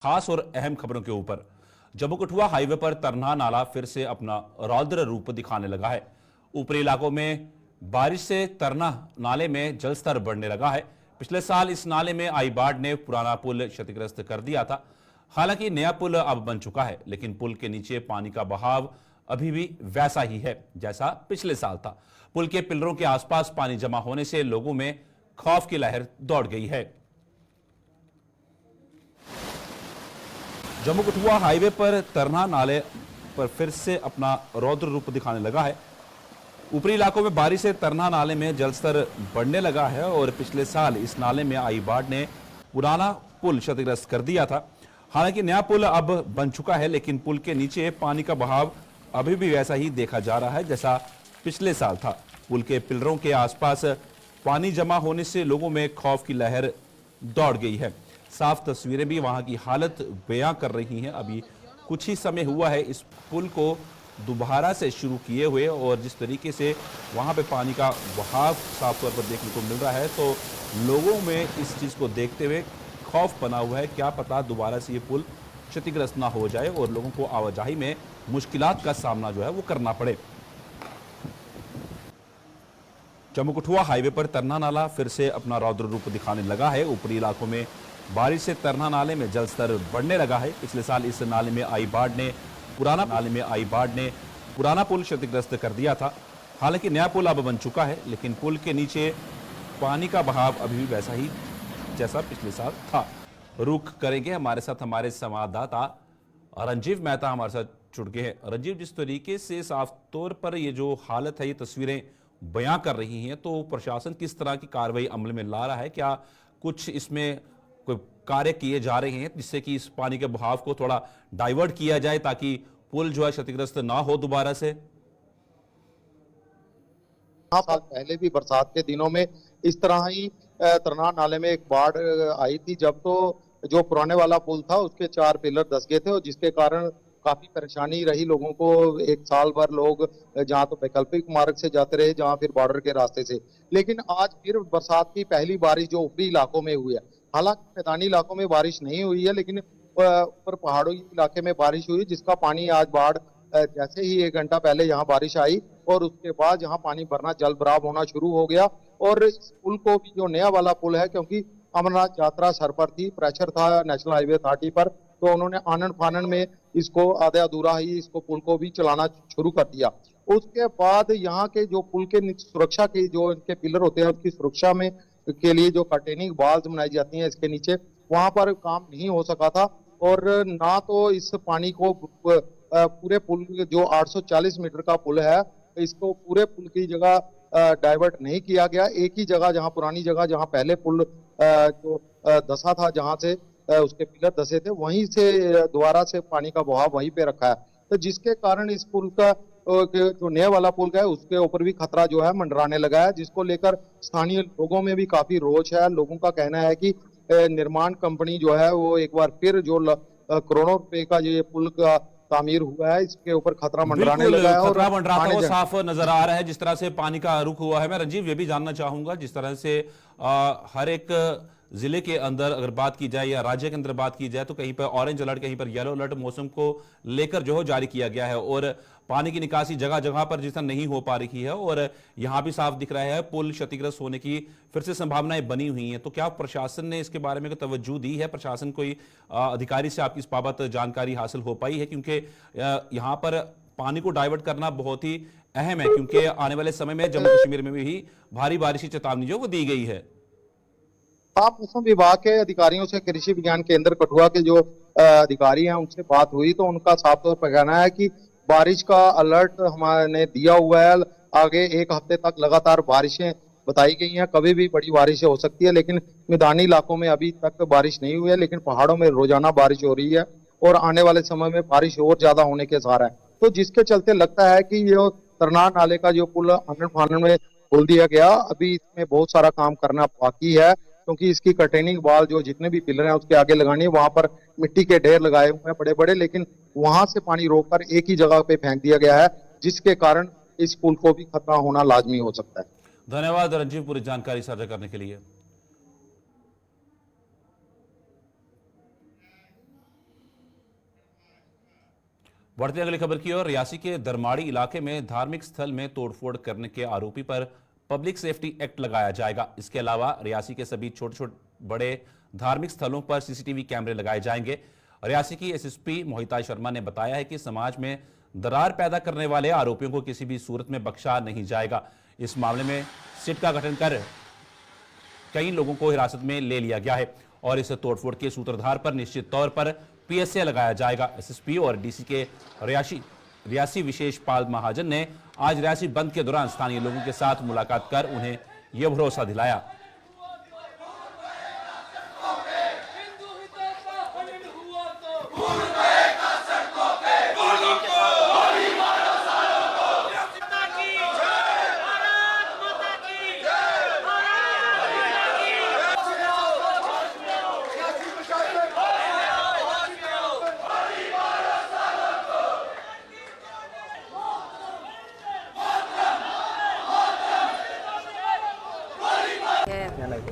खास और अहम खबरों के ऊपर। जम्मू कठुआ हाईवे पर तरना नाला फिर से अपना रौद्र रूप दिखाने लगा है। ऊपरी इलाकों में बारिश से तरना नाले में जलस्तर बढ़ने लगा है। पिछले साल इस नाले में आई बाढ़ ने पुराना पुल क्षतिग्रस्त कर दिया था। हालांकि नया पुल अब बन चुका है, लेकिन पुल के नीचे पानी का बहाव अभी भी वैसा ही है जैसा पिछले साल था। पुल के पिलरों के आसपास पानी जमा होने से लोगों में खौफ की लहर दौड़ गई है। जम्मू कठुआ हाईवे पर तरना नाले पर फिर से अपना रौद्र रूप दिखाने लगा है। ऊपरी इलाकों में बारिश से तरना नाले में जलस्तर बढ़ने लगा है और पिछले साल इस नाले में आई बाढ़ ने पुराना पुल क्षतिग्रस्त कर दिया था। हालांकि नया पुल अब बन चुका है, लेकिन पुल के नीचे पानी का बहाव अभी भी वैसा ही देखा जा रहा है जैसा पिछले साल था। पुल के पिलरों के आसपास पानी जमा होने से लोगों में खौफ की लहर दौड़ गई है। साफ तस्वीरें भी वहां की हालत बयां कर रही हैं। अभी कुछ ही समय हुआ है इस पुल को दोबारा से शुरू किए हुए, और जिस तरीके से वहां पे पानी का बहाव साफ तौर पर देखने को मिल रहा है, तो लोगों में इस चीज़ को देखते हुए खौफ बना हुआ है। क्या पता दोबारा से ये पुल क्षतिग्रस्त ना हो जाए और लोगों को आवाजाही में मुश्किलात का सामना जो है वो करना पड़े। जम्मू कठुआ हाईवे पर तरना नाला फिर से अपना रौद्र रूप दिखाने लगा है। ऊपरी इलाकों में बारिश से तरना नाले में जलस्तर बढ़ने लगा है। पिछले साल इस नाले में आई बाढ़ ने पुराना पुल क्षतिग्रस्त कर दिया था। हालांकि नया पुल अब बन चुका है, लेकिन पुल के नीचे पानी का बहाव अभी भी वैसा ही जैसा पिछले साल था। रुख करेंगे हमारे साथ हमारे संवाददाता रंजीव मेहता हमारे साथ जुड़ गए हैं। रंजीव, जिस तरीके से साफ तौर पर ये जो हालत है, ये तस्वीरें बयां कर रही हैं, तो प्रशासन किस तरह की कार्रवाई अमल में ला रहा है? क्या कुछ इसमें कोई कार्य किए जा रहे हैं जिससे कि इस पानी के बहाव को थोड़ा डाइवर्ट किया जाए ताकि पुल जो है क्षतिग्रस्त ना हो दोबारा से? साल पहले भी बरसात के दिनों में इस तरह ही तरनार नाले में एक बाढ़ आई थी, जब तो जो पुराने वाला पुल था उसके 4 पिलर धंस गए थे, और जिसके कारण काफी परेशानी रही लोगों को। एक साल भर लोग जहाँ तो वैकल्पिक मार्ग से जाते रहे, जहाँ फिर बॉर्डर के रास्ते से। लेकिन आज फिर बरसात की पहली बारिश जो ऊपरी इलाकों में हुई है, हालांकि मैदानी इलाकों में बारिश नहीं हुई है, लेकिन ऊपर पहाड़ी इलाके में बारिश हुई, जिसका पानी आज बाढ़ जैसे ही 1 घंटा पहले यहाँ बारिश आई और उसके बाद यहाँ पानी भरना जल भराव होना शुरू हो गया। और इस पुल को भी, जो नया वाला पुल है, क्योंकि अमरनाथ यात्रा सर पर थी, प्रेशर था नेशनल हाईवे 30 पर, तो उन्होंने आनन फानन में इसको आधा अधूरा ही इसको पुल को भी चलाना शुरू कर दिया। उसके बाद यहाँ के जो पुल के सुरक्षा के जो इनके पिलर होते हैं, उसकी सुरक्षा में के लिए जो कंटेनिंग वॉल्स बनाई जाती हैं इसके नीचे, वहां पर काम नहीं हो सका था। और ना तो इस पानी को पूरे पुल जो 840 मीटर का पुल है, इसको पूरे पुल की जगह डाइवर्ट नहीं किया गया। एक ही जगह, जहां पुरानी जगह जहां पहले पुल जो धंसा था, जहां से उसके पिलर धंसे थे, वहीं से दोबारा से पानी का बहाव वहीं पे रखा है। तो जिसके कारण इस पुल का जो नया वाला पुल है उसके ऊपर भी खतरा जो है मंडराने लगा है, जिसको लेकर स्थानीय लोगों में भी काफी रोष है। लोगों का कहना है कि निर्माण कंपनी जो है वो एक बार फिर जो करोड़ों रुपए का ये पुल का तामीर हुआ है, इसके ऊपर खतरा मंडराने लगा है। खतरा मंडराता हुआ साफ नजर आ रहा है जिस तरह से पानी का रुख हुआ है। मैं रंजीव ये भी जानना चाहूंगा, जिस तरह से हर एक जिले के अंदर अगर बात की जाए या राज्य के अंदर बात की जाए, तो कहीं पर ऑरेंज अलर्ट, कहीं पर येलो अलर्ट मौसम को लेकर जो है जारी किया गया है, और पानी की निकासी जगह जगह पर जिस तरह नहीं हो पा रही है, और यहां भी साफ दिख रहा है पुल क्षतिग्रस्त होने की फिर से संभावनाएं बनी हुई हैं। तो क्या प्रशासन ने इसके बारे में कोई तवज्जो दी है? प्रशासन कोई अधिकारी से आपकी इस बाबत जानकारी हासिल हो पाई है? क्योंकि यहां पर पानी को डाइवर्ट करना बहुत ही अहम है, क्योंकि आने वाले समय में जम्मू कश्मीर में भी भारी बारिश की चेतावनी जो वो दी गई है। मौसम विभाग के अधिकारियों से, कृषि विज्ञान केंद्र कठुआ के जो अधिकारी हैं उनसे बात हुई, तो उनका साफ तौर पर कहना है कि बारिश का अलर्ट हमारे दिया हुआ है। आगे 1 हफ्ते तक लगातार बारिशें बताई गई हैं, कभी भी बड़ी बारिश हो सकती है, लेकिन मैदानी इलाकों में अभी तक बारिश नहीं हुई है, लेकिन पहाड़ों में रोजाना बारिश हो रही है और आने वाले समय में बारिश और ज्यादा होने के आसार है। तो जिसके चलते लगता है कि ये तरनार नाले का जो पुल आनन फानन में खोल दिया गया, अभी इसमें बहुत सारा काम करना बाकी है, क्योंकि इसकी कंटेनिंग वॉल जो जितने भी पिलर हैं उसके आगे लगानी है, वहां पर मिट्टी के ढेर लगाए हुए हैं बड़े बड़े, लेकिन वहां से पानी रोककर एक ही जगह पे फेंक दिया गया है, जिसके कारण इस पुल को भी खतरा होना लाजमी हो सकता है। धन्यवाद रंजीव पूरी जानकारी साझा करने के लिए। बढ़ते अगली खबर की ओर। रियासी के दरमाड़ी इलाके में धार्मिक स्थल में तोड़फोड़ करने के आरोपी पर पब्लिक सेफ्टी एक्ट लगाया जाएगा। इसके अलावा रियासी के सभी छोटे छोटे बड़े धार्मिक स्थलों पर सीसीटीवी कैमरे लगाए जाएंगे। रियासी की एसएसपी मोहिता शर्मा ने बताया है कि समाज में दरार पैदा करने वाले आरोपियों को किसी भी सूरत में बख्शा नहीं जाएगा। इस मामले में सिट का गठन कर कई लोगों को हिरासत में ले लिया गया है और इस तोड़फोड़ के सूत्रधार पर निश्चित तौर पर पीएसए लगाया जाएगा। एसएसपी और डीसी के रियासी विशेष पाल महाजन ने आज रियासी बंद के दौरान स्थानीय लोगों के साथ मुलाकात कर उन्हें यह भरोसा दिलाया।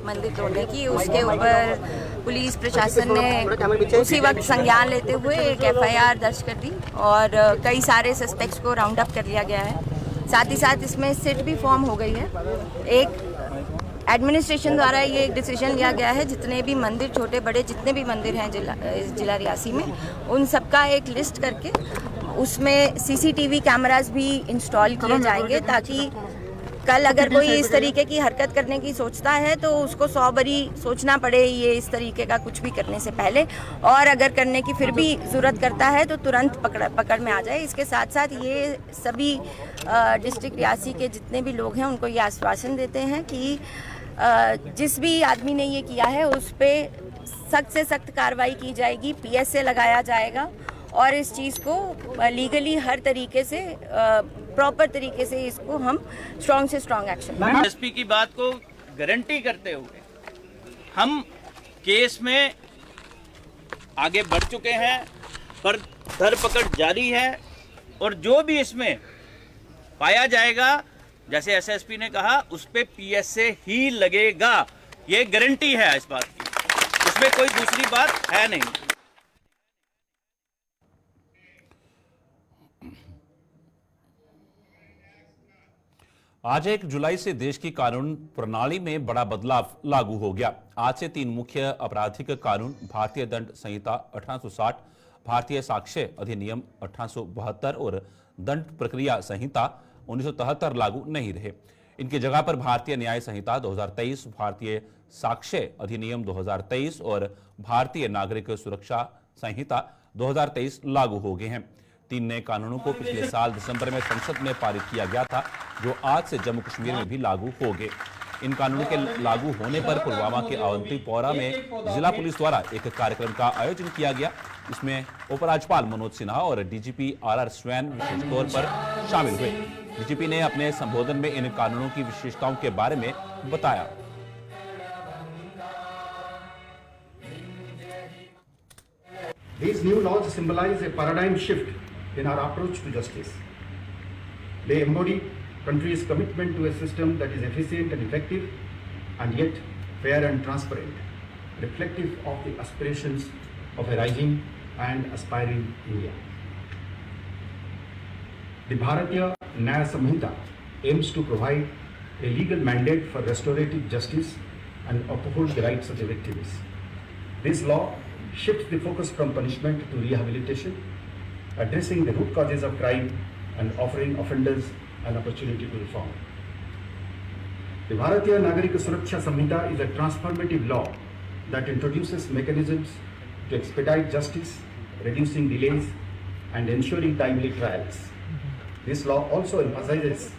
मंदिर तोड़ने की, उसके ऊपर पुलिस प्रशासन ने उसी वक्त संज्ञान लेते हुए एक एफआईआर दर्ज कर दी और कई सारे सस्पेक्ट्स को राउंड अप कर लिया गया है। साथ ही साथ इसमें सिट भी फॉर्म हो गई है। एक एडमिनिस्ट्रेशन द्वारा ये एक डिसीजन लिया गया है, जितने भी मंदिर छोटे बड़े जितने भी मंदिर हैं जिला रियासी में, उन सबका एक लिस्ट करके उसमें सीसीटीवी कैमरास भी इंस्टॉल किए जाएंगे, ताकि कल अगर कोई इस तरीके की हरकत करने की सोचता है तो उसको 100 बारी सोचना पड़े ये इस तरीके का कुछ भी करने से पहले, और अगर करने की फिर भी ज़रूरत करता है तो तुरंत पकड़ में आ जाए। इसके साथ साथ ये सभी डिस्ट्रिक्ट रियासी के जितने भी लोग हैं उनको ये आश्वासन देते हैं कि जिस भी आदमी ने ये किया है उस पर सख्त से सख्त कार्रवाई की जाएगी, पीएसए लगाया जाएगा और इस चीज़ को लीगली हर तरीके से प्रॉपर तरीके से इसको हम स्ट्रॉन्ग से स्ट्रॉन्ग एक्शन। एसपी की बात को गारंटी करते हुए हम केस में आगे बढ़ चुके हैं, पर धरपकड़ जारी है और जो भी इसमें पाया जाएगा, जैसे एसएसपी ने कहा, उस पे पीएसए ही लगेगा। ये गारंटी है इस बात की, इसमें कोई दूसरी बात है नहीं। आज 1 जुलाई से देश की कानून प्रणाली में बड़ा बदलाव लागू हो गया। आज से 3 मुख्य आपराधिक कानून भारतीय दंड संहिता 1860, भारतीय साक्ष्य अधिनियम 1872 और दंड प्रक्रिया संहिता 1973 लागू नहीं रहे। इनकी जगह पर भारतीय न्याय संहिता 2023, भारतीय साक्ष्य अधिनियम 2023 और भारतीय नागरिक सुरक्षा संहिता 2023 लागू हो गए हैं। 3 नए कानूनों को पिछले साल दिसंबर में संसद में पारित किया गया था, जो आज से जम्मू कश्मीर में भी लागू हो गए। इन कानूनों के लागू होने पर पुलवामा के अवंतीपोरा में जिला पुलिस द्वारा एक कार्यक्रम का आयोजन किया गया। इसमें उपराज्यपाल मनोज सिन्हा और डीजीपी आर स्वैन विशेष तौर पर शामिल हुए। डीजीपी ने अपने संबोधन में इन कानूनों की विशेषताओं के बारे में बताया। These new laws symbolize a paradigm shift in our approach to justice. They embody country's commitment to a system that is efficient and effective, and yet fair and transparent, reflective of the aspirations of a rising and aspiring India. The Bharatiya Nyaya Samhita aims to provide a legal mandate for restorative justice and uphold the rights of the victims. This law shifts the focus from punishment to rehabilitation, addressing the root causes of crime and offering offenders an opportunity to reform. The Bharatiya Nagarika Suraksha Samhita is a transformative law that introduces mechanisms to expedite justice, reducing delays and ensuring timely trials. This law also emphasizes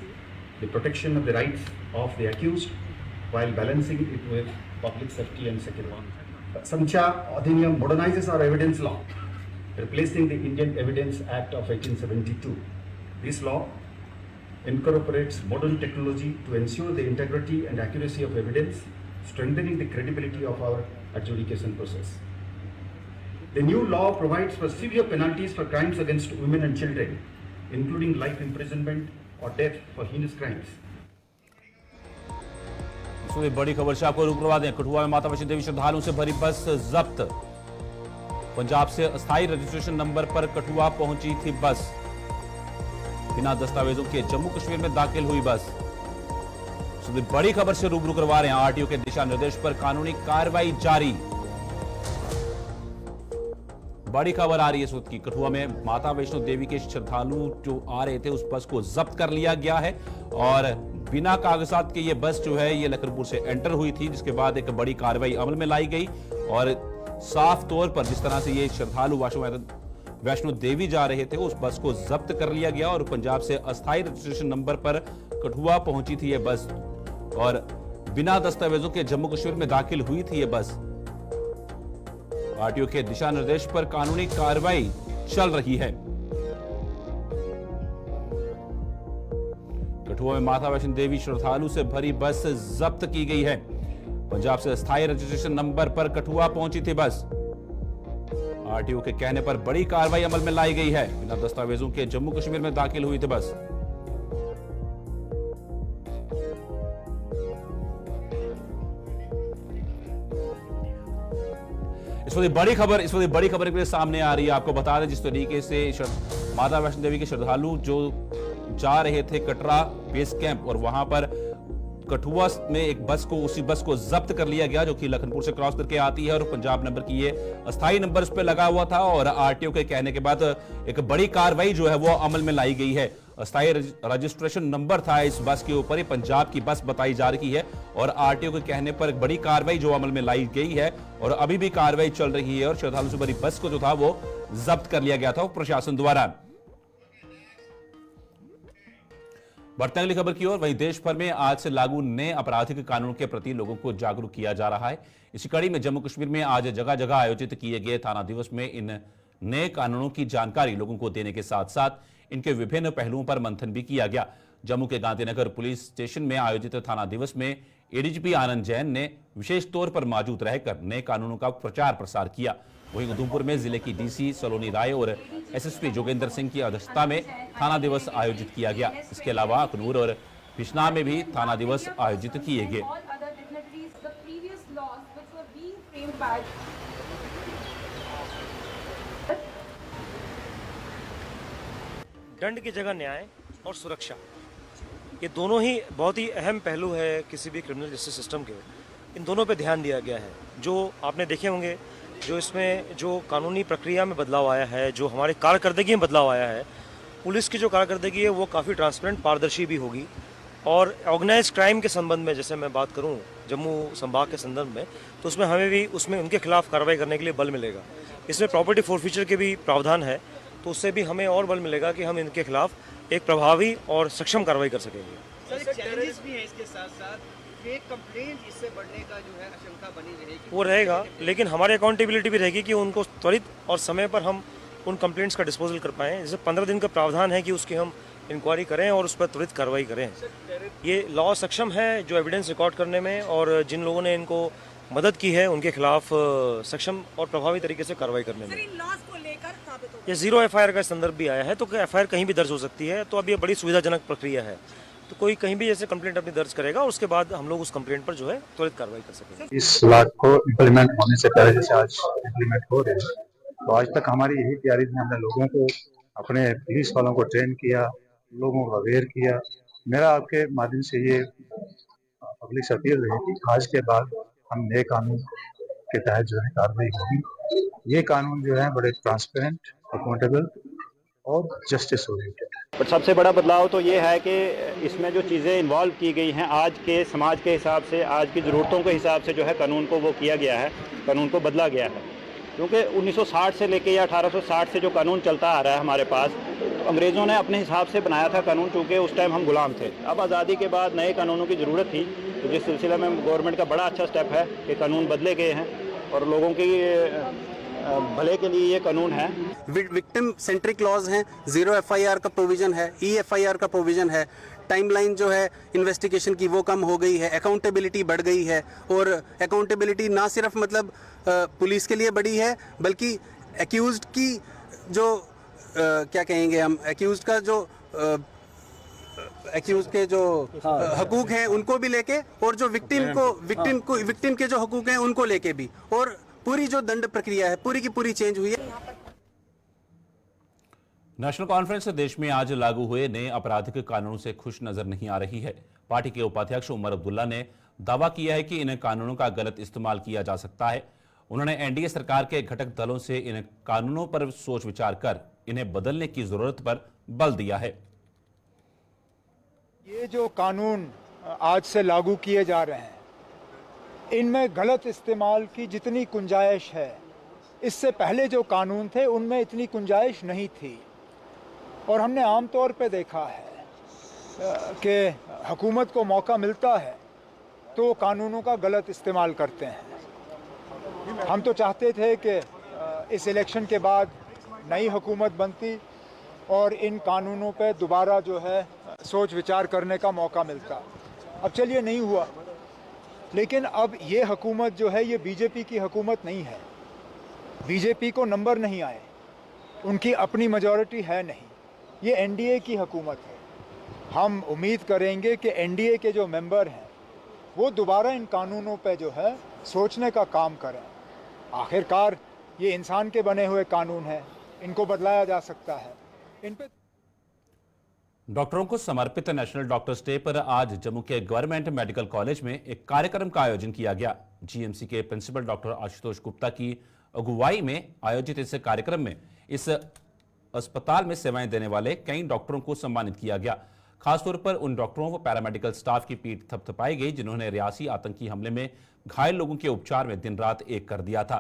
the protection of the rights of the accused while balancing it with public safety and security. Samhita Adhiniyam modernizes our evidence law, replacing the Indian Evidence Act of 1872. This law incorporates modern technology to ensure the integrity and accuracy of evidence, strengthening the credibility of our adjudication process. The new law provides for severe penalties for crimes against women and children, including life imprisonment or death for heinous crimes. बड़ी खबर से आपको रूप करवा दें। कठुआ में माता वैष्णो देवी श्रद्धालुओं से भरी बस जब्त। पंजाब से अस्थायी रजिस्ट्रेशन नंबर पर कठुआ पहुंची थी बस। बिना दस्तावेजों के जम्मू कश्मीर में दाखिल हुई बस। बड़ी खबर से रूबरू करवा रहे हैं। आरटीओ के दिशा निर्देश पर कानूनी कार्रवाई जारी। बड़ी खबर आ रही है इस वक्त की। कठुआ में माता वैष्णो देवी के श्रद्धालु जो आ रहे थे उस बस को जब्त कर लिया गया है और बिना कागजात के ये बस जो है ये लखनपुर से एंटर हुई थी, जिसके बाद एक बड़ी कार्रवाई अमल में लाई गई और साफ तौर पर जिस तरह से ये श्रद्धालु वैष्णो देवी जा रहे थे उस बस को जब्त कर लिया गया और पंजाब से अस्थायी रजिस्ट्रेशन नंबर पर कठुआ पहुंची थी ये बस और बिना दस्तावेजों के जम्मू कश्मीर में दाखिल हुई थी ये बस। आरटीओ के दिशा निर्देश पर कानूनी कार्रवाई चल रही है। कठुआ में माता वैष्णो देवी श्रद्धालु से भरी बस जब्त की गई है। पंजाब से अस्थायी रजिस्ट्रेशन नंबर पर कठुआ पहुंची थी बस। आरटीओ के कहने पर बड़ी कार्रवाई अमल में लाई गई है। बिना दस्तावेजों के जम्मू कश्मीर में दाखिल हुई थी बस। इस वक्त बड़ी खबर के सामने आ रही है। आपको बता दें जिस तरीके से माता वैष्णो देवी के श्रद्धालु जो जा रहे थे कटरा बेस कैंप और वहां पर कठुआ में एक बस को उसी बस को जब्त कर लिया गया जो कि लखनपुर से क्रॉस करके आती है और पंजाब नंबर की ये अस्थायी नंबर उस पर लगा हुआ था और आरटीओ के कहने के बाद एक बड़ी कार्रवाई जो है वो अमल में लाई गई है। अस्थायी रजिस्ट्रेशन नंबर था इस बस के ऊपर, पंजाब की बस बताई जा रही है और आरटीओ के कहने पर एक बड़ी कार्रवाई जो अमल में लाई गई है और अभी भी कार्रवाई चल रही है और श्रद्धालु से भरी बस को जो था वो जब्त कर लिया गया था प्रशासन द्वारा। बढ़ते अगली खबर की ओर। वहीं देश भर में आज से लागू नए आपराधिक कानून के प्रति लोगों को जागरूक किया जा रहा है। इसी कड़ी में जम्मू कश्मीर में आज जगह जगह आयोजित किए गए थाना दिवस में इन नए कानूनों की जानकारी लोगों को देने के साथ साथ इनके विभिन्न पहलुओं पर मंथन भी किया गया। जम्मू के गांधीनगर पुलिस स्टेशन में आयोजित थाना दिवस में एडीजीपी आनंद जैन ने विशेष तौर पर मौजूद रहकर नए कानूनों का प्रचार प्रसार किया। वहीं उधमपुर में जिले की डीसी सलोनी राय और एसएसपी जोगेंद्र सिंह की अध्यक्षता में थाना दिवस आयोजित किया गया। इसके अलावा अखनूर और बिश्नाह में भी थाना दिवस आयोजित किए गए। दंड की जगह न्याय और सुरक्षा, ये दोनों ही बहुत ही अहम पहलू है किसी भी क्रिमिनल जस्टिस सिस्टम के। इन दोनों पे ध्यान दिया गया है। जो आपने देखे होंगे जो इसमें जो कानूनी प्रक्रिया में बदलाव आया है, जो हमारे कारकर्दगी में बदलाव आया है, पुलिस की जो कारकर्दगी है वो काफ़ी ट्रांसपेरेंट पारदर्शी भी होगी और ऑर्गेनाइज क्राइम के संबंध में जैसे मैं बात करूं जम्मू संभाग के संदर्भ में तो उसमें हमें भी उसमें उनके खिलाफ कार्रवाई करने के लिए बल मिलेगा। इसमें प्रॉपर्टी फोरफीचर के भी प्रावधान है तो उससे भी हमें और बल मिलेगा कि हम इनके खिलाफ एक प्रभावी और सक्षम कार्रवाई कर सकेंगे। सर चैलेंजेस भी है इसके साथ साथ फेक कंप्लेंट इससे बढ़ने का जो है आशंका बनी रहेगी। वो रहेगा लेकिन हमारी अकाउंटेबिलिटी भी रहेगी कि उनको त्वरित और समय पर हम उन कंप्लेंट्स का डिस्पोजल कर पाएँ। जैसे 15 दिन का प्रावधान है कि उसकी हम इंक्वायरी करें और उस पर त्वरित कार्रवाई करें। ये लॉ सक्षम है जो एविडेंस रिकॉर्ड करने में और जिन लोगों ने इनको मदद की है उनके खिलाफ सक्षम और प्रभावी तरीके से कार्रवाई करने में। ये 0 एफआईआर का संदर्भ भी आया है तो एफआईआर कहीं भी दर्ज हो सकती है। तो अब ये बड़ी सुविधाजनक प्रक्रिया है तो कोई कहीं भी जैसे कंप्लेंट अपनी दर्ज करेगा और उसके बाद हम लोग उस कंप्लेंट पर जो है त्वरित कार्रवाई कर सकेंगे। इस लॉ को इम्प्लीमेंट होने से पहले जैसे आज इम्प्लीमेंट हो रहे हैं तो आज तक हमारी यही तैयारी थी। हमने लोगों को अपने पुलिस वालों को ट्रेन किया, लोगों को अवेयर किया। मेरा आपके माध्यम से ये पब्लिक से अपील रही कि आज के बाद हम नए कानून के तहत जो है कार्रवाई होगी। ये कानून जो है बड़े ट्रांसपेरेंट, अकाउंटेबल और जस्टिस ओरिएंटेड। बट सबसे बड़ा बदलाव तो ये है कि इसमें जो चीज़ें इन्वॉल्व की गई हैं आज के समाज के हिसाब से, आज की ज़रूरतों के हिसाब से जो है कानून को वो किया गया है, कानून को बदला गया है। क्योंकि 1960 से लेके या 1860 से जो कानून चलता आ रहा है हमारे पास, अंग्रेज़ों ने अपने हिसाब से बनाया था कानून क्योंकि उस टाइम हम गुलाम थे। अब आज़ादी के बाद नए कानूनों की ज़रूरत थी तो जिस सिलसिले में गवर्नमेंट का बड़ा अच्छा स्टेप है कि कानून बदले गए हैं और लोगों की भले के लिए ये कानून है। विक्टिम सेंट्रिक लॉज हैं, 0 एफआईआर का प्रोविज़न है, EFIR का प्रोविज़न है, टाइमलाइन जो है इन्वेस्टिगेशन की वो कम हो गई है, अकाउंटेबिलिटी बढ़ गई है और अकाउंटेबिलिटी ना सिर्फ मतलब पुलिस के लिए बढ़ी है बल्कि एक्यूज्ड की जो क्या कहेंगे हम, एक्यूज्ड का जो एक्यूज के जो हकूक हैं उनको भी लेके और जो विक्टिम के जो हकूक हैं उनको लेके भी, और पूरी जो दंड प्रक्रिया है पूरी की पूरी चेंज हुई है। नेशनल कॉन्फ्रेंस से देश में आज लागू हुए नए आपराधिक कानूनों से खुश नजर नहीं आ रही है। पार्टी के उपाध्यक्ष उमर अब्दुल्ला ने दावा किया है कि इन कानूनों का गलत इस्तेमाल किया जा सकता है। उन्होंने एनडीए सरकार के घटक दलों से इन कानूनों पर सोच विचार कर इन्हें बदलने की जरूरत पर बल दिया है। ये जो कानून आज से लागू किए जा रहे हैं, इनमें गलत इस्तेमाल की जितनी गुंजाइश है, इससे पहले जो कानून थे उनमें इतनी गुंजाइश नहीं थी। और हमने आमतौर पे देखा है कि हुकूमत को मौका मिलता है तो कानूनों का गलत इस्तेमाल करते हैं। हम तो चाहते थे कि इस इलेक्शन के बाद नई हुकूमत बनती और इन कानूनों पे दोबारा जो है सोच विचार करने का मौका मिलता। अब चलिए नहीं हुआ, लेकिन अब ये हुकूमत जो है ये बीजेपी की हुकूमत नहीं है। बीजेपी को नंबर नहीं आए, उनकी अपनी मेजॉरिटी है नहीं, ये एनडीए की हुकूमत है। हम उम्मीद करेंगे कि एनडीए के जो मेंबर हैं वो दोबारा इन कानूनों पे जो है सोचने का काम करें। आखिरकार ये इंसान के बने हुए कानून हैं, इनको बदलाया जा सकता है। इन पे डॉक्टरों को समर्पित नेशनल डॉक्टर्स डे पर आज जम्मू के गवर्नमेंट मेडिकल कॉलेज में एक कार्यक्रम का आयोजन किया गया। जीएमसी के प्रिंसिपल डॉक्टर आशुतोष गुप्ता की अगुवाई में आयोजित इस कार्यक्रम में इस अस्पताल में सेवाएं देने वाले कई डॉक्टरों को सम्मानित किया गया। खासतौर पर उन डॉक्टरों व पैरामेडिकल स्टाफ की पीठ थपथपाई गई जिन्होंने रियासी आतंकी हमले में घायल लोगों के उपचार में दिन रात एक कर दिया था।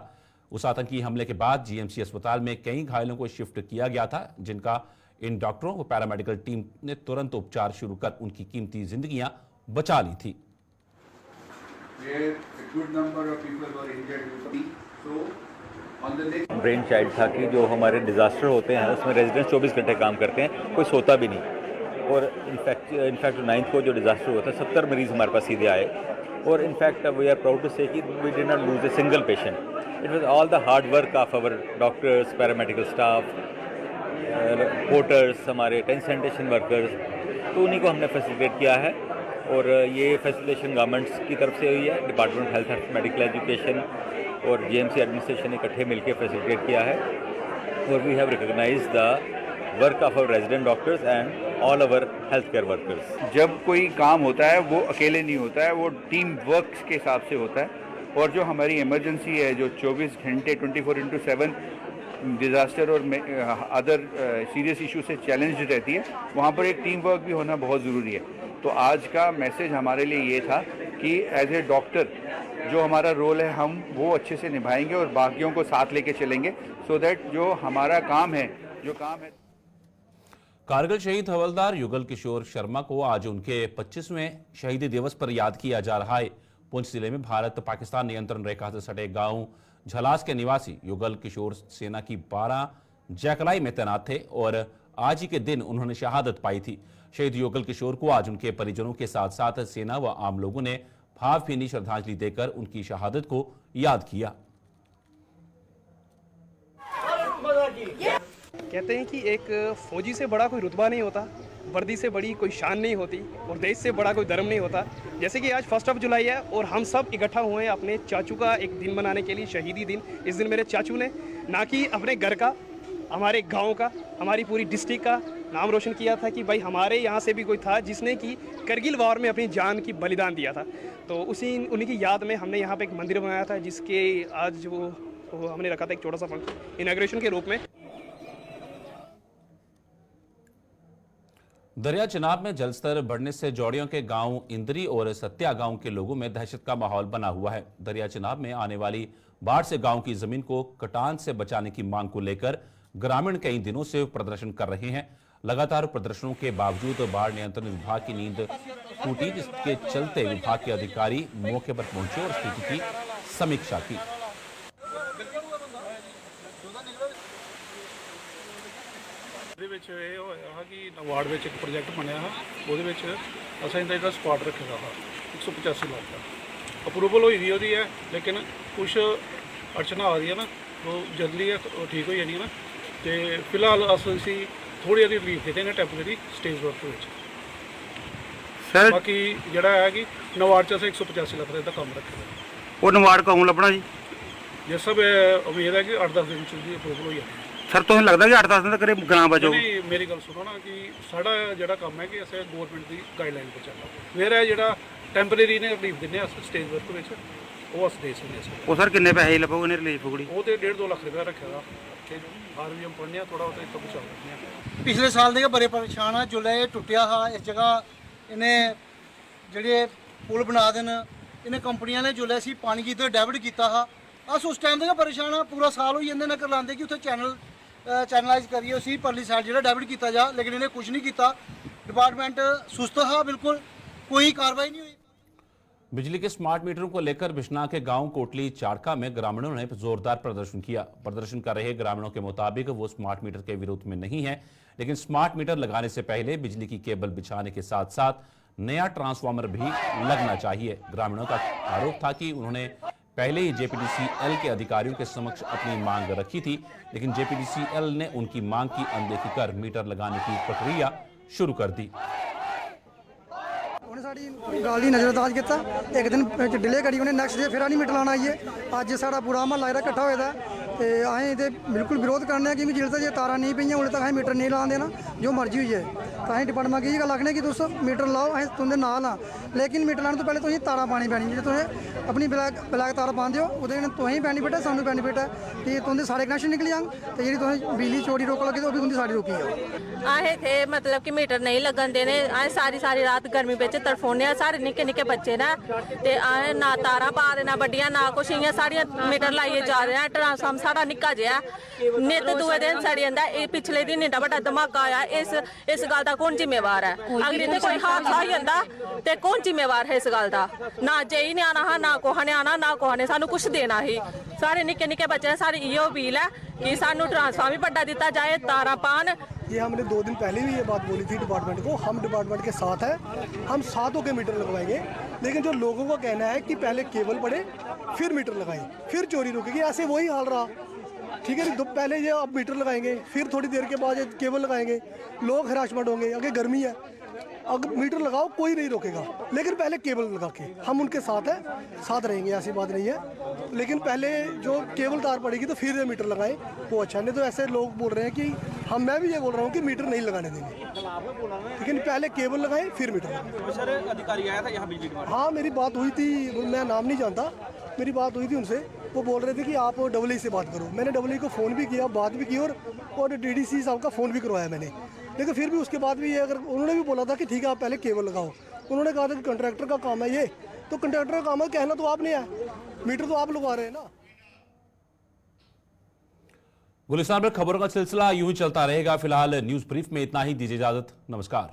उस आतंकी हमले के बाद जीएमसी अस्पताल में कई घायलों को शिफ्ट किया गया था, जिनका इन डॉक्टरों व पैरामेडिकल टीम ने तुरंत उपचार शुरू कर उनकी कीमती जिंदगियां बचा ली थी। ब्रेन चाइल्ड था कि जो हमारे डिजास्टर होते हैं उसमें रेजिडेंट्स 24 घंटे काम करते हैं, कोई सोता भी नहीं। और इनफैक्ट 9th को जो डिजास्टर हुआ था 70 मरीज हमारे पास सीधे आए। और in fact we are proud to say कि we did not lose a single patient. It was all the hard work of our doctors, paramedical staff, porters, हमारे टेंट सैनिटेशन वर्कर्स, तो उन्हीं को हमने फैसिलिटेट किया है। और ये फैसिलिटेशन गवर्नमेंट्स की तरफ से हुई है, department health and medical education और जीएमसी एडमिनिस्ट्रेशन ने इकट्ठे मिलकर फैसिलिटेट किया है। और we have recognised the work of our resident doctors and all our health care workers. जब कोई काम होता है वो अकेले नहीं होता है, वो टीम वर्क के हिसाब से होता है। और जो हमारी इमरजेंसी है जो 24 घंटे 24/7 डिज़ास्टर और अदर सीरियस इशू से चैलेंज रहती है, वहाँ पर एक टीम वर्क भी होना बहुत ज़रूरी है। तो आज का मैसेज हमारे लिए ये था कि एज ए डॉक्टर जो हमारा रोल है हम वो अच्छे से निभाएंगे और बाकियों को साथ लेके चलेंगे, सो दैट जो हमारा काम है कारगिल शहीद हवलदार युगल किशोर शर्मा को आज उनके 25वें शहीदी दिवस पर याद किया जा रहा है। पुंछ जिले में भारत पाकिस्तान नियंत्रण रेखा से सटे गांव झलास के निवासी युगल किशोर सेना की 12 जैकलाई में तैनात थे और आज ही के दिन उन्होंने शहादत पाई थी। शहीद युगल किशोर को आज उनके परिजनों के साथ साथ सेना व आम लोगों ने भावभीनी श्रद्धांजलि देकर उनकी शहादत को याद किया। कहते हैं कि एक फौजी से बड़ा कोई रुतबा नहीं होता, वर्दी से बड़ी कोई शान नहीं होती और देश से बड़ा कोई धर्म नहीं होता। जैसे कि आज 1 जुलाई है और हम सब इकट्ठा हुए हैं अपने चाचू का एक दिन मनाने के लिए, शहीदी दिन। इस दिन मेरे चाचू ने ना कि अपने घर का, हमारे गांव का, हमारी पूरी डिस्ट्रिक्ट का नाम रोशन किया था कि भाई हमारे यहाँ से भी कोई था जिसने कि करगिल वॉर में अपनी जान की बलिदान दिया था। तो उन्हीं की याद में हमने यहाँ पे एक मंदिर बनाया था जिसके आज वो हमने रखा था एक छोटा सा फंक्शन इनॉग्रेशन के रूप में। दरिया चिनाब में जलस्तर बढ़ने से जौड़ियों के गांव इंदरी और सत्या गांव के लोगों में दहशत का माहौल बना हुआ है। दरिया चिनाब में आने वाली बाढ़ से गांव की जमीन को कटान से बचाने की मांग को लेकर ग्रामीण कई दिनों से प्रदर्शन कर रहे हैं। लगातार प्रदर्शनों के बावजूद बाढ़ नियंत्रण विभाग की नींद टूटी, जिसके चलते विभाग के अधिकारी मौके पर पहुंचे और स्थिति की समीक्षा की। वार्ड में एक प्रोजेक्ट बनया है, वो असा स्क्वाड रखे था 185 लाख का अप्रूवल हुई दी है, लेकिन कुछ अड़चना आ रही है ना, तो जल्दी ठीक हो जानी है ना। तो फिलहाल असी थोड़ी जी रिलीफ देते हैं टैंपरेरी स्टेज वर्क सर। बाकी जड़ा है कि नवाड़ च 185 लाख का काम रखे। वो नवाड़ कहूँ लभना जी ਜਿਸ ਸਭ ਉਮੀਦ ਹੈ ਕਿ 8-10 ਦਿਨ ਚ ਦੀ ਅਪਰੂਵਲ ਹੋ ਜਾਣੀ ਸਰ ਤੁਹਾਨੂੰ ਲੱਗਦਾ ਕਿ 8-10 ਦਿਨ ਤੱਕ ਇਹ ਗਾਂ ਬਚੋ? ਨਹੀਂ, ਮੇਰੀ ਗੱਲ ਸੁਣੋ ਨਾ ਕਿ ਸਾਡਾ ਜਿਹੜਾ ਕੰਮ ਹੈ ਕਿ ਅਸੀਂ ਗਵਰਨਮੈਂਟ ਦੀ ਗਾਈਡਲਾਈਨ ਤੇ ਚੱਲਣਾ। ਮੇਰਾ ਜਿਹੜਾ ਟੈਂਪਰੇਰੀ ਨੇ ਰਿਲੀਫ ਦਿੰਦੇ ਆ ਸਟੇਜ ਵਰਕ ਵਿੱਚ, ਉਹ ਅਸੀਂ ਦੇ ਸਕਦੇ ਹਾਂ। ਉਹ ਸਰ ਕਿੰਨੇ ਪੈਸੇ ਲੱਗੋਗੇ ਨੇ ਰਿਲੀਫ ਹੋਗੜੀ? ਉਹ ਤੇ 1.5-2 ਲੱਖ ਰੁਪਇਆ ਰੱਖਿਆ ਦਾ ਕਿ ਹਰ ਵੀ ਪੜ੍ਹਨੇ ਆ ਥੋੜਾ ਬਹੁਤਾ ਇੱਥੋਂ ਬਚਾ ਲੈਂਦੇ ਆ। ਪਿਛਲੇ ਸਾਲ ਦੇ ਬੜੇ ਪਰੇਸ਼ਾਨ ਆ, जुले टुटिया हा इस जगह इन्हें ਜਿਹੜੇ पुल बना देन इन्हें कंपनियां ने जुले सी पानी की इधर डाइवर्ट किया हा। अस उस टाइम के परेशान हाँ, पूरा साल हो जाते नगर लाते कि उत्थे चैनलाइज करिए उसी परली साइड जो डाइवर्ट किया जा, लेकिन इन्हें कुछ नहीं किया। डिपार्टमेंट सुस्त हा, बिल्कुल कोई कार्रवाई नहीं हुई। बिजली के स्मार्ट मीटरों को लेकर बिश्ना के गांव कोटली चाड़का में ग्रामीणों ने जोरदार प्रदर्शन किया। प्रदर्शन कर रहे ग्रामीणों के मुताबिक वो स्मार्ट मीटर के विरोध में नहीं है, लेकिन स्मार्ट मीटर लगाने से पहले बिजली की केबल बिछाने के साथ साथ नया ट्रांसफार्मर भी लगना चाहिए। ग्रामीणों का आरोप था कि उन्होंने पहले ही जेपीडीसीएल के अधिकारियों के समक्ष अपनी मांग रखी थी, लेकिन जेपीडीसीएल ने उनकी मांग की अनदेखी कर मीटर लगाने की प्रक्रिया शुरू कर दी। गल ही नज़रअंदाज किया, एक दिन डिले करी उन्हें, नैक्सट डे फिर नहीं मीटर लाना आइए। अज सारा पूरा महल्ला जेह्ड़ा किट्ठा होया ते असें ते बिल्कुल विरोध करने क्योंकि जिसले तक ये तारां नहीं पेइयां उल्ले तक असें मीटर नहीं लान देना, जो मर्जी होई जाए। तो असें डिपार्टमेंट की गल आखने कि तुस मीटर लाओ, असें तुंदे नाल हाँ, लेकिन मीटर लाने तो पहले तुसें तारां पानी पैनी। जे तुसें अपनी ब्लैक तार पांदे हो ओह्दे कन्नै तुसें बेनीफिट है, सानूं बेनीफिट है कि तुंदे सारे कनैक्शन निकली जान, ते जेह्ड़ी तुसें बिजली चोरी रोक लगे तो ओह् भी तुंदी सारी रोकी जाओ। असें थे मतलब कि मीटर नहीं लगन देने, असें सारी रात गर्मी बिच तड़फोने, सारे निक्के निक्के बच्चे ना, ते असें ना तारां पा दे ना बड्डियां ना कुछ, इ'यां सारियां मीटर लाइयै जा रहे हैं। ट्रांसफार्म साढ़ा निक्का जिहा नित दूए दिन सड़ी जंदा। एह् पिछले दिन एड्डा बड्डा धमाका आया, इस गल दा कौन जिम्मेवार है? अगर इत्थै कोई हादसा होई जंदा ते कौन जिम्मेवार है इस गल दा? ना जेई ने आना हा, ना कुसै ने आना, ना कुसै ने सानू कुछ देना ही। सारे निक्के निक्के बच्चे सारी इ'यो अपील है कि सानू ट्रांसफार्म भी बड्डा दित्ता जाए, तारां पान। ये हमने 2 दिन पहले भी ये बात बोली थी डिपार्टमेंट को, हम डिपार्टमेंट के साथ है, हम सातों के मीटर लगवाएंगे। लेकिन जो लोगों का कहना है कि पहले केबल पड़े फिर मीटर लगाएं, फिर चोरी रुकेगी, ऐसे वही हाल रहा। ठीक है, पहले ये आप मीटर लगाएंगे, फिर थोड़ी देर के बाद ये केबल लगाएंगे, लोग हरासमेंट होंगे। अगर गर्मी है, अगर मीटर लगाओ कोई नहीं रोकेगा, लेकिन पहले केबल लगा के हम उनके साथ हैं, साथ रहेंगे, ऐसी बात नहीं है। लेकिन पहले जो केबल तार पड़ेगी तो फिर ये मीटर लगाएं, वो अच्छा। नहीं तो ऐसे लोग बोल रहे हैं कि मैं भी ये बोल रहा हूँ कि मीटर नहीं लगाने देंगे, लेकिन पहले केबल लगाएं फिर मीटर लगाएं। सर अधिकारी आया था यहाँ बिजली डिपार्टमेंट? हाँ, मेरी बात हुई थी, मैं नाम नहीं जानता, मेरी बात हुई थी उनसे। वो बोल रहे थे कि आप डब्ल्यू से बात करो। मैंने डब्ल्यू को फ़ोन भी किया, बात भी की, और डीडीसी साहब का फ़ोन भी करवाया मैंने। लेकिन फिर भी उसके बाद भी ये अगर उन्होंने भी बोला था कि ठीक है आप पहले केबल लगाओ, उन्होंने कहा था कि कॉन्ट्रैक्टर का काम है ये, तो कॉन्ट्रैक्टर का काम है, कहना तो आप नहीं है, मीटर तो आप लगवा रहे हैं ना। गुलिस्तान पर खबरों का सिलसिला यूं ही चलता रहेगा। फिलहाल न्यूज़ ब्रीफ में इतना ही, दीजिए इजाजत, नमस्कार।